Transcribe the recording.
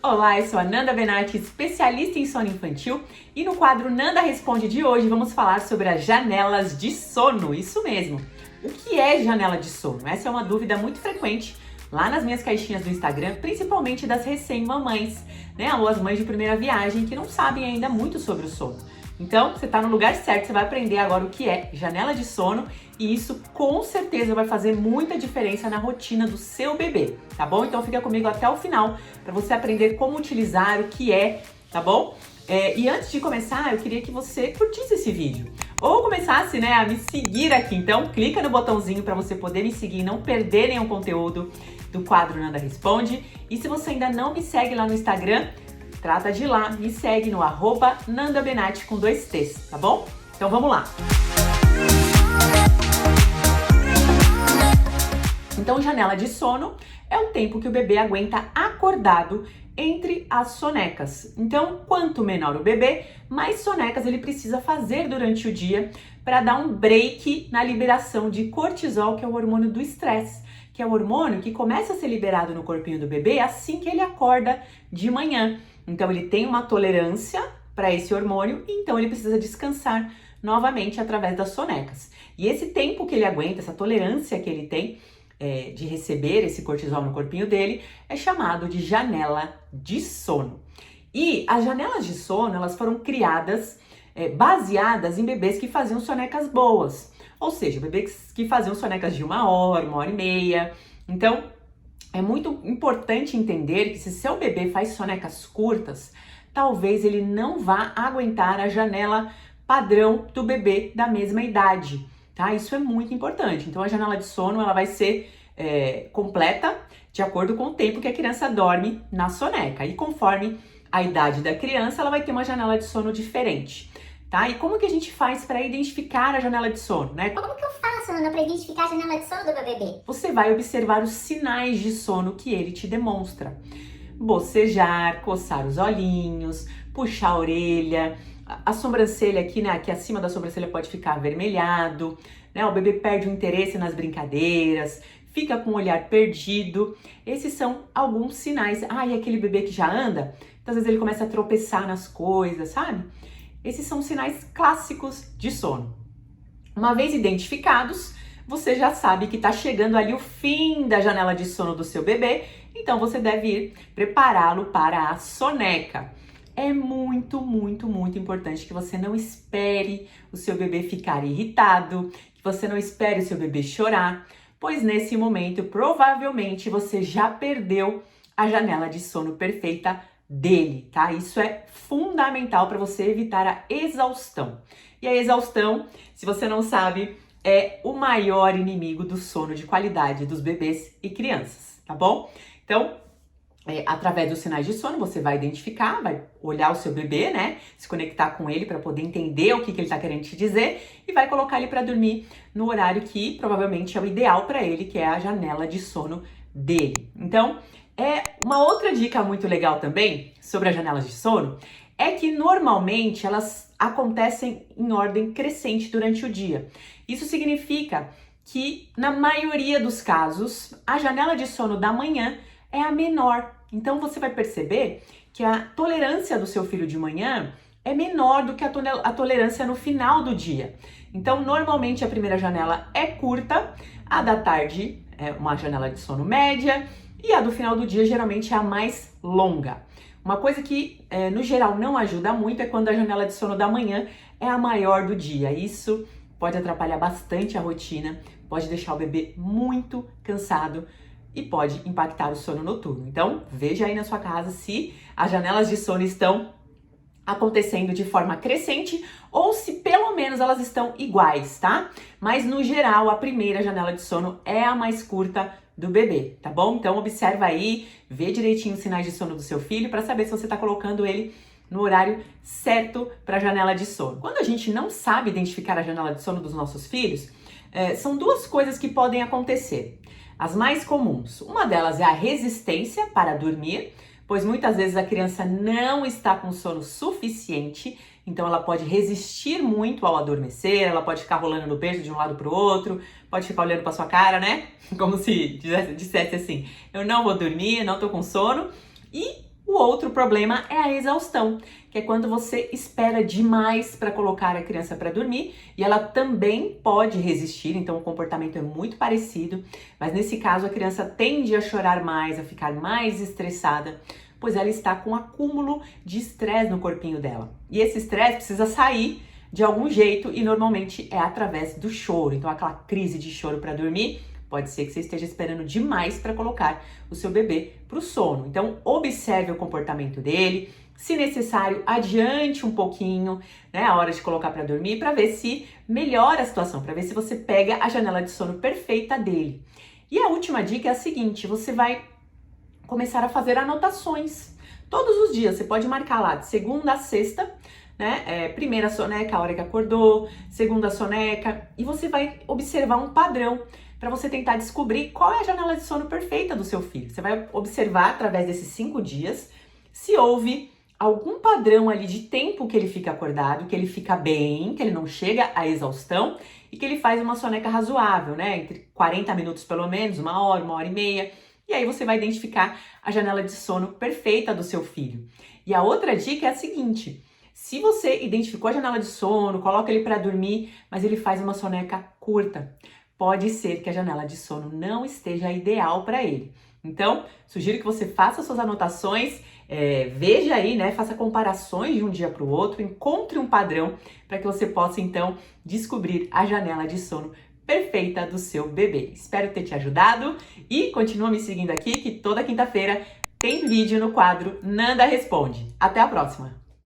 Olá, eu sou a Nanda Benatti, especialista em sono infantil, e no quadro Nanda Responde de hoje vamos falar sobre as janelas de sono. Isso mesmo. O que é janela de sono? Essa é uma dúvida muito frequente lá nas minhas caixinhas do Instagram, principalmente das recém-mamães, né? Ou as mães de primeira viagem que não sabem ainda muito sobre o sono. Então, você está no lugar certo, você vai aprender agora o que é janela de sono e isso com certeza vai fazer muita diferença na rotina do seu bebê, tá bom? Então fica comigo até o final para você aprender como utilizar, o que é, tá bom? E antes de começar, eu queria que você curtisse esse vídeo ou começasse, né, a me seguir aqui. Então, clica no botãozinho para você poder me seguir e não perder nenhum conteúdo do quadro Nanda Responde. E se você ainda não me segue lá no Instagram, trata de ir lá, me segue no @NandaBenatti com 2 T's, tá bom? Então vamos lá! Então, janela de sono é o tempo que o bebê aguenta acordado entre as sonecas. Então, quanto menor o bebê, mais sonecas ele precisa fazer durante o dia para dar um break na liberação de cortisol, que é o hormônio do estresse, que é o hormônio que começa a ser liberado no corpinho do bebê assim que ele acorda de manhã. Então, ele tem uma tolerância para esse hormônio e então ele precisa descansar novamente através das sonecas. E esse tempo que ele aguenta, essa tolerância que ele tem de receber esse cortisol no corpinho dele, é chamado de janela de sono. E as janelas de sono, elas foram criadas baseadas em bebês que faziam sonecas boas. Ou seja, bebês que faziam sonecas de 1 hora e meia. Então, é muito importante entender que se seu bebê faz sonecas curtas, talvez ele não vá aguentar a janela padrão do bebê da mesma idade, tá? Isso é muito importante. Então, a janela de sono ela vai ser completa de acordo com o tempo que a criança dorme na soneca. E conforme a idade da criança, ela vai ter uma janela de sono diferente, tá? E como que a gente faz para identificar a janela de sono, né? Como que eu faço, Ana, para identificar a janela de sono do meu bebê? Você vai observar os sinais de sono que ele te demonstra. Bocejar, coçar os olhinhos, puxar a orelha, a sobrancelha aqui, né? Aqui acima da sobrancelha pode ficar avermelhado, né? O bebê perde o interesse nas brincadeiras, fica com o olhar perdido. Esses são alguns sinais. E aquele bebê que já anda, então, às vezes ele começa a tropeçar nas coisas, sabe? Esses são sinais clássicos de sono. Uma vez identificados, você já sabe que está chegando ali o fim da janela de sono do seu bebê, então você deve ir prepará-lo para a soneca. É muito, muito, muito importante que você não espere o seu bebê ficar irritado, que você não espere o seu bebê chorar, pois nesse momento provavelmente você já perdeu a janela de sono perfeita dele, tá? Isso é fundamental para você evitar a exaustão. E a exaustão, se você não sabe, é o maior inimigo do sono de qualidade dos bebês e crianças, tá bom? Então, através dos sinais de sono, você vai identificar, vai olhar o seu bebê, né? Se conectar com ele para poder entender o que ele está querendo te dizer e vai colocar ele para dormir no horário que provavelmente é o ideal para ele, que é a janela de sono dele. Então, uma outra dica muito legal também sobre as janelas de sono é que normalmente elas acontecem em ordem crescente durante o dia. Isso significa que, na maioria dos casos, a janela de sono da manhã é a menor. Então, você vai perceber que a tolerância do seu filho de manhã é menor do que a tolerância no final do dia. Então, normalmente, a primeira janela é curta, a da tarde é uma janela de sono média e a do final do dia, geralmente, é a mais longa. Uma coisa que, no geral, não ajuda muito é quando a janela de sono da manhã é a maior do dia. Isso pode atrapalhar bastante a rotina, pode deixar o bebê muito cansado e pode impactar o sono noturno. Então, veja aí na sua casa se as janelas de sono estão acontecendo de forma crescente ou se pelo menos elas estão iguais, tá? Mas no geral, a primeira janela de sono é a mais curta do bebê, tá bom? Então observa aí, vê direitinho os sinais de sono do seu filho para saber se você está colocando ele no horário certo para a janela de sono. Quando a gente não sabe identificar a janela de sono dos nossos filhos, são duas coisas que podem acontecer. As mais comuns, uma delas é a resistência para dormir, pois muitas vezes a criança não está com sono suficiente, então ela pode resistir muito ao adormecer, ela pode ficar rolando no berço de um lado para o outro, pode ficar olhando para sua cara, né? Como se dissesse assim, eu não vou dormir, não tô com sono. E O outro problema é a exaustão, que é quando você espera demais para colocar a criança para dormir e ela também pode resistir, então o comportamento é muito parecido, mas nesse caso a criança tende a chorar mais, a ficar mais estressada, pois ela está com um acúmulo de estresse no corpinho dela. E esse estresse precisa sair de algum jeito e normalmente é através do choro. Então aquela crise de choro para dormir, pode ser que você esteja esperando demais para colocar o seu bebê para o sono. Então, observe o comportamento dele. Se necessário, adiante um pouquinho, né, a hora de colocar para dormir, para ver se melhora a situação, para ver se você pega a janela de sono perfeita dele. E a última dica é a seguinte: você vai começar a fazer anotações. Todos os dias, você pode marcar lá de segunda a sexta, né? Primeira soneca, a hora que acordou, segunda soneca, e você vai observar um padrão para você tentar descobrir qual é a janela de sono perfeita do seu filho. Você vai observar através desses 5 dias se houve algum padrão ali de tempo que ele fica acordado, que ele fica bem, que ele não chega à exaustão e que ele faz uma soneca razoável, né? Entre 40 minutos pelo menos, 1 hora e meia. E aí você vai identificar a janela de sono perfeita do seu filho. E a outra dica é a seguinte: se você identificou a janela de sono, coloca ele para dormir, mas ele faz uma soneca curta, pode ser que a janela de sono não esteja ideal para ele. Então, sugiro que você faça suas anotações, veja aí, né, faça comparações de um dia para o outro, encontre um padrão para que você possa, então, descobrir a janela de sono perfeita do seu bebê. Espero ter te ajudado e continua me seguindo aqui, que toda quinta-feira tem vídeo no quadro Nanda Responde. Até a próxima!